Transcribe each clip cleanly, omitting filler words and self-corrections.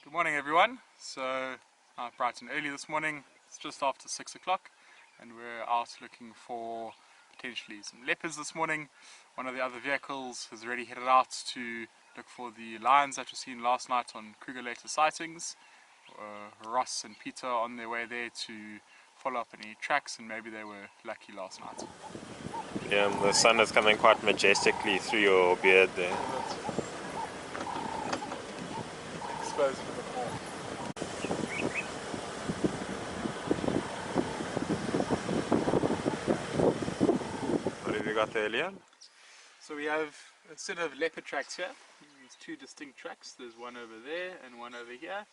Good morning everyone. So bright and early this morning, it's just after 6 o'clock and we're out looking for potentially some leopards this morning. One of the other vehicles has already headed out to look for the lions that were seen last night on Kruger later sightings. Ross and Peter are on their way there to follow up any tracks, and maybe they were lucky last night. Yeah, the sun is coming quite majestically through your beard there. Exposing a bit more. What have you got there, Leon? So we have a set of leopard tracks here. There's two distinct tracks. There's one over there and one over here.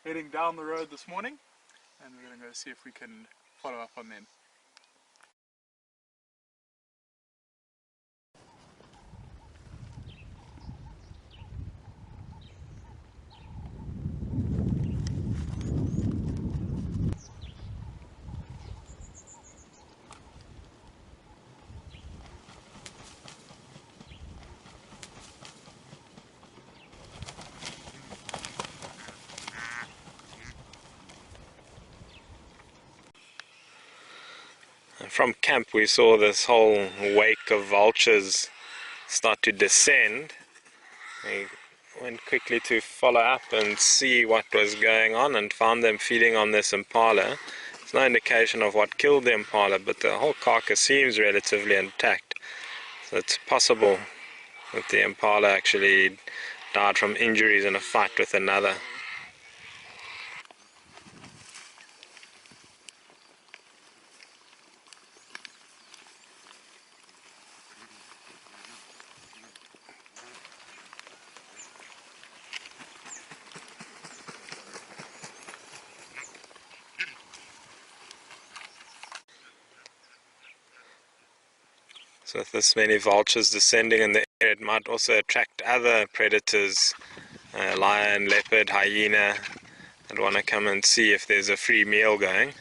Heading down the road this morning, and we're going to go see if we can follow up on them. From camp we saw this whole wake of vultures start to descend. We went quickly to follow up and see what was going on and found them feeding on this impala. There's no indication of what killed the impala, but the whole carcass seems relatively intact. So it's possible that the impala actually died from injuries in a fight with another. So with this many vultures descending in the area, it might also attract other predators, lion, leopard, hyena, and want to come and see if there's a free meal going.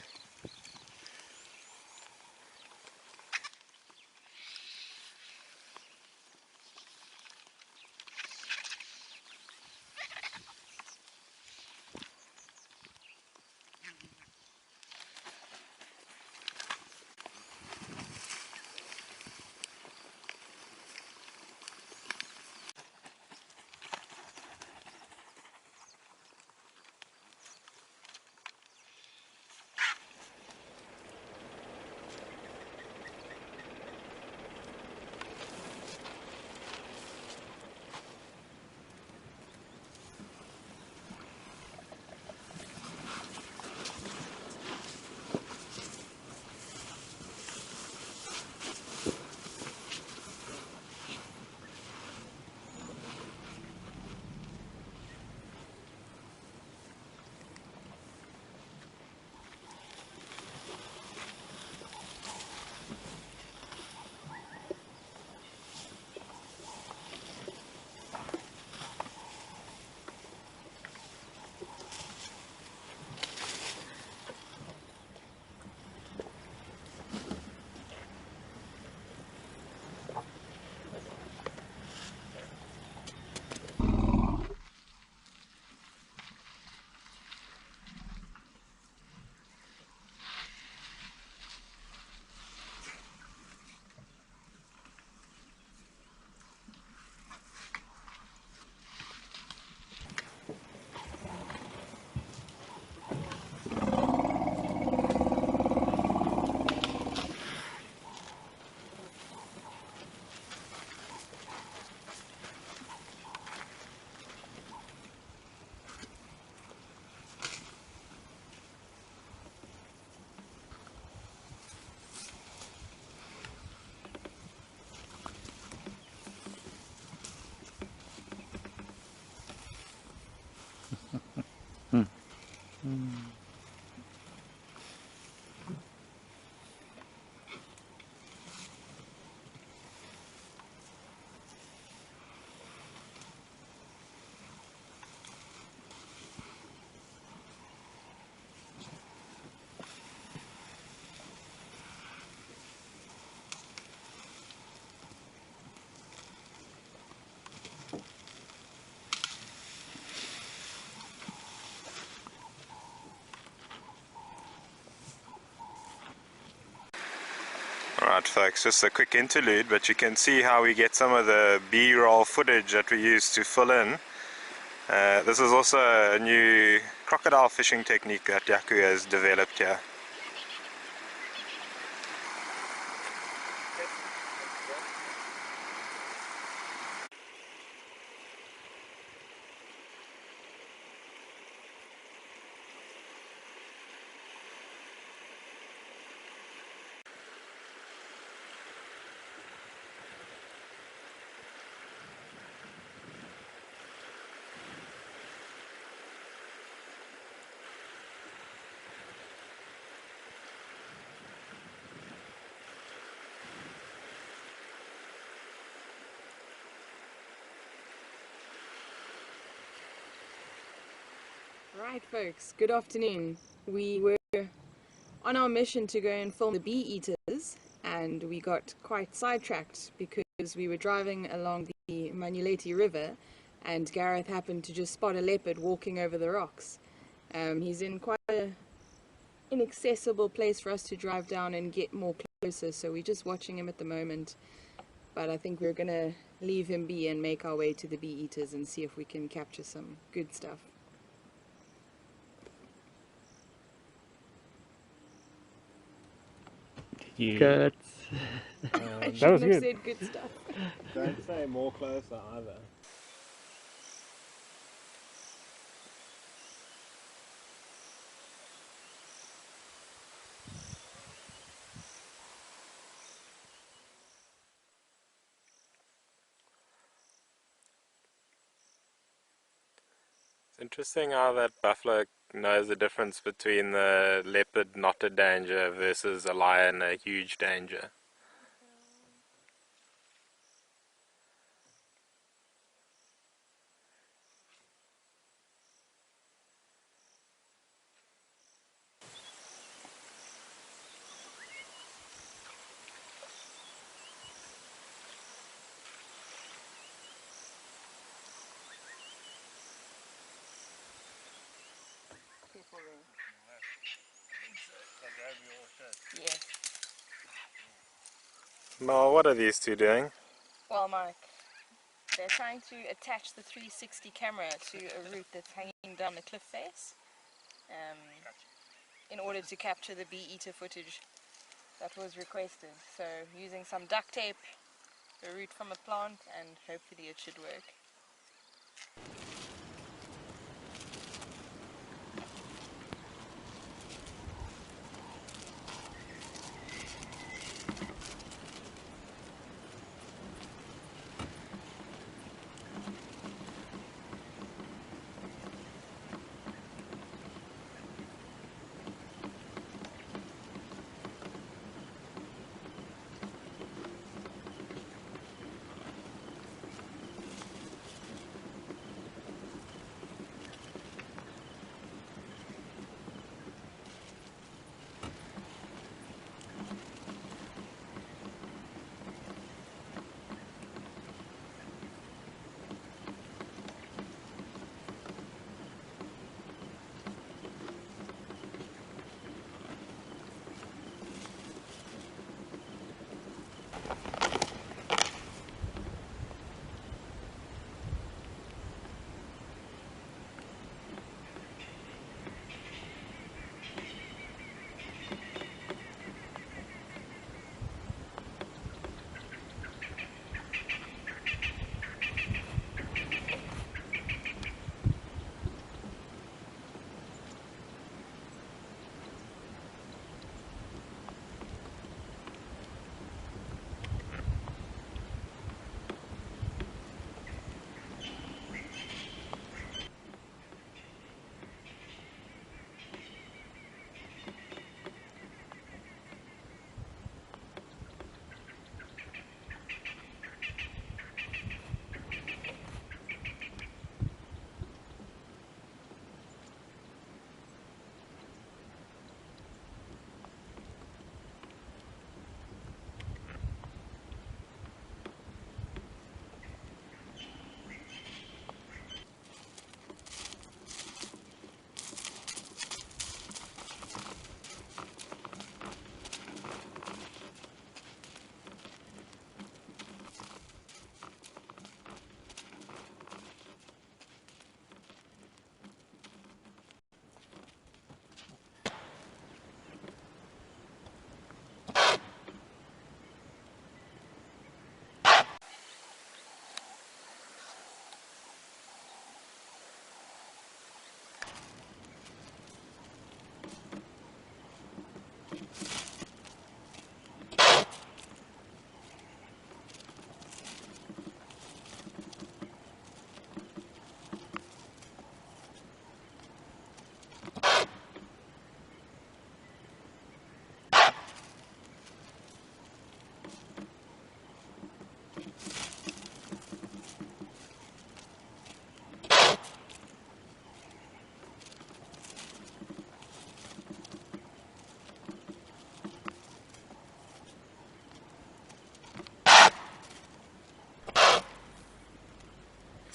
Right folks, just a quick interlude, but you can see how we get some of the B-roll footage that we use to fill in. This is also a new crocodile fishing technique that Yaku has developed here. Right folks, good afternoon. We were on our mission to go and film the bee eaters, and we got quite sidetracked because we were driving along the Manuleti River and Gareth happened to just spot a leopard walking over the rocks. He's in quite an inaccessible place for us to drive down and get more closer, so we're just watching him at the moment. But I think we're going to leave him be and make our way to the bee eaters and see if we can capture some good stuff. Good. I That shouldn't was have good. said good stuff. Don't say more closer either. It's interesting how that buffalo knows the difference between the leopard not a danger versus a lion a huge danger. Yes. Well, what are these two doing? Well, Mike, they're trying to attach the 360 camera to a root that's hanging down the cliff face in order to capture the bee eater footage that was requested. So using some duct tape, a root from a plant, and hopefully it should work.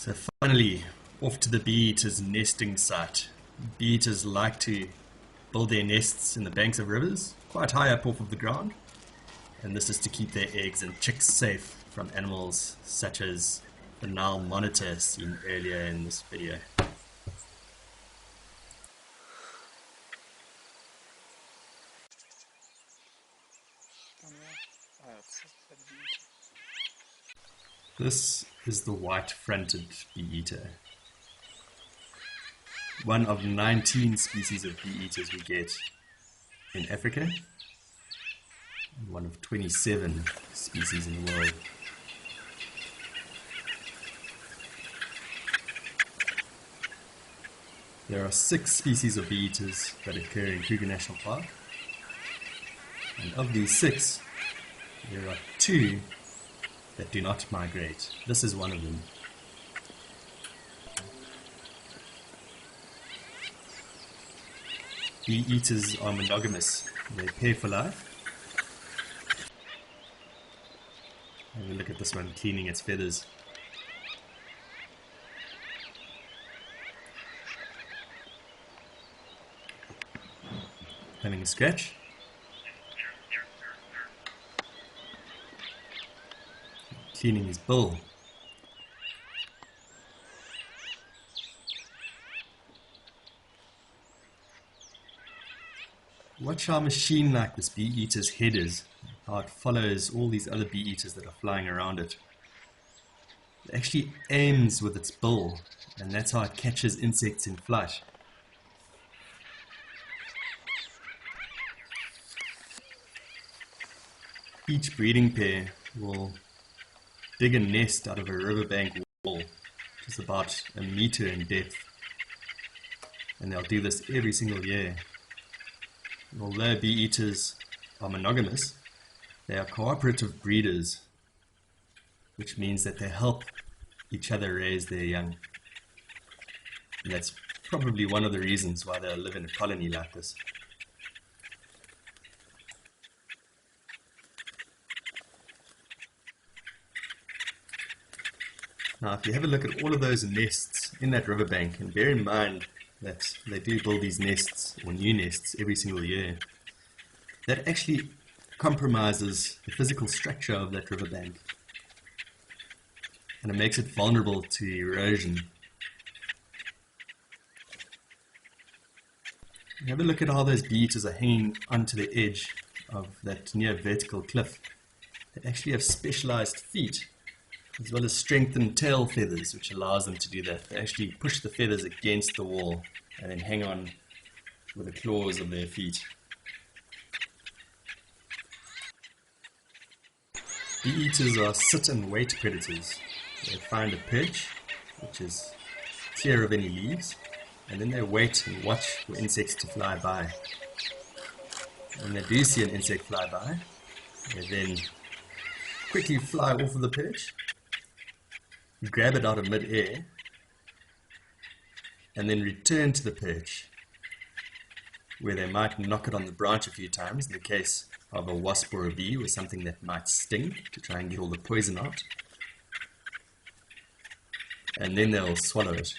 So finally, off to the bee-eaters' nesting site. Bee-eaters like to build their nests in the banks of rivers, quite high up off of the ground. And this is to keep their eggs and chicks safe from animals such as the Nile monitor seen earlier in this video. This is the white-fronted bee-eater. One of 19 species of bee-eaters we get in Africa, and one of 27 species in the world. There are 6 species of bee-eaters that occur in Kruger National Park, and of these 6, there are 2 that do not migrate. This is one of them. Bee-eaters are monogamous. They pair for life. Have a look at this one cleaning its feathers. Having a scratch. Cleaning his bill. Watch how machine-like this bee-eater's head is, how it follows all these other bee-eaters that are flying around it. It actually aims with its bill, and that's how it catches insects in flight. Each breeding pair will dig a nest out of a riverbank wall, which is about a meter in depth. And they'll do this every single year. And although bee-eaters are monogamous, they are cooperative breeders, which means that they help each other raise their young. And that's probably one of the reasons why they live in a colony like this. Now, if you have a look at all of those nests in that riverbank, and bear in mind that they do build these nests, or new nests, every single year, that actually compromises the physical structure of that riverbank. And it makes it vulnerable to erosion. Have a look at how those bee-eaters are hanging onto the edge of that near vertical cliff. They actually have specialized feet, as well as strengthened tail feathers, which allows them to do that. They actually push the feathers against the wall and then hang on with the claws of their feet. Bee-eaters are sit and wait predators. They find a perch, which is clear of any leaves, and then they wait and watch for insects to fly by. When they do see an insect fly by, they then quickly fly off of the perch, grab it out of mid-air, and then return to the perch, where they might knock it on the branch a few times in the case of a wasp or a bee or something that might sting to try and get all the poison out, and then they'll swallow it.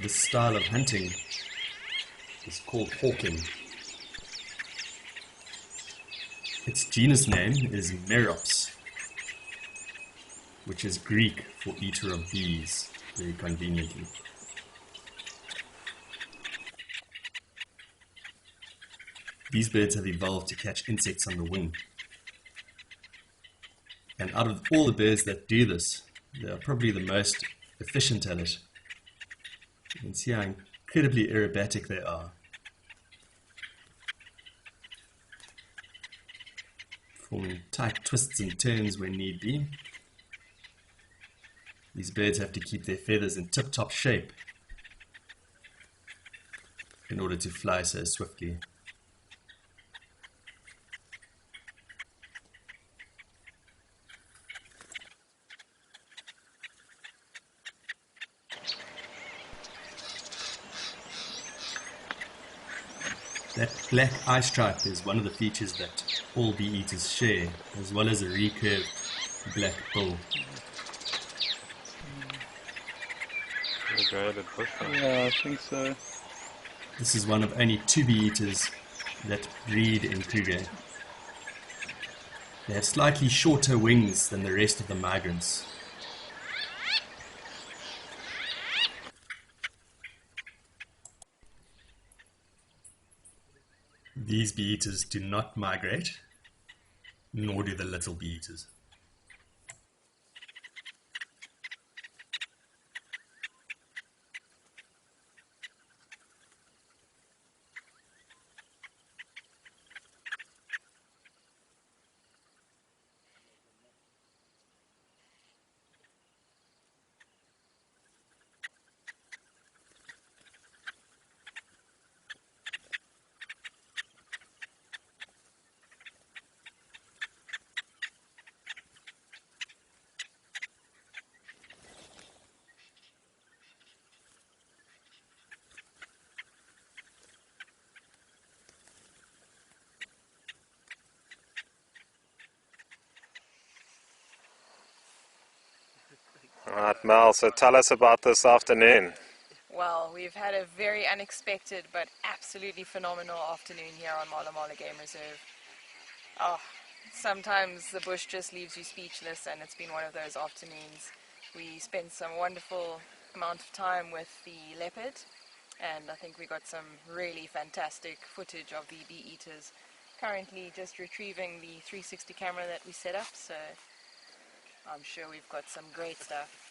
This style of hunting is called hawking. Its genus name is Merops, which is Greek for eater of bees, very conveniently. These birds have evolved to catch insects on the wing. And out of all the birds that do this, they are probably the most efficient at it. You can see how incredibly aerobatic they are. Forming tight twists and turns when need be. These birds have to keep their feathers in tip-top shape in order to fly so swiftly. That black eye stripe is one of the features that all bee-eaters share, as well as a recurved black bull. The graded bushman. Yeah, I think so. This is one of only 2 bee-eaters that breed in Kruger. They have slightly shorter wings than the rest of the migrants. These bee-eaters do not migrate, nor do the little bee-eaters. Alright, Mel, so tell us about this afternoon. Well, we've had a very unexpected but absolutely phenomenal afternoon here on Mala Mala Game Reserve. Oh, sometimes the bush just leaves you speechless, and it's been one of those afternoons. We spent some wonderful amount of time with the leopard, and I think we got some really fantastic footage of the bee eaters. Currently just retrieving the 360 camera that we set up, so I'm sure we've got some great stuff.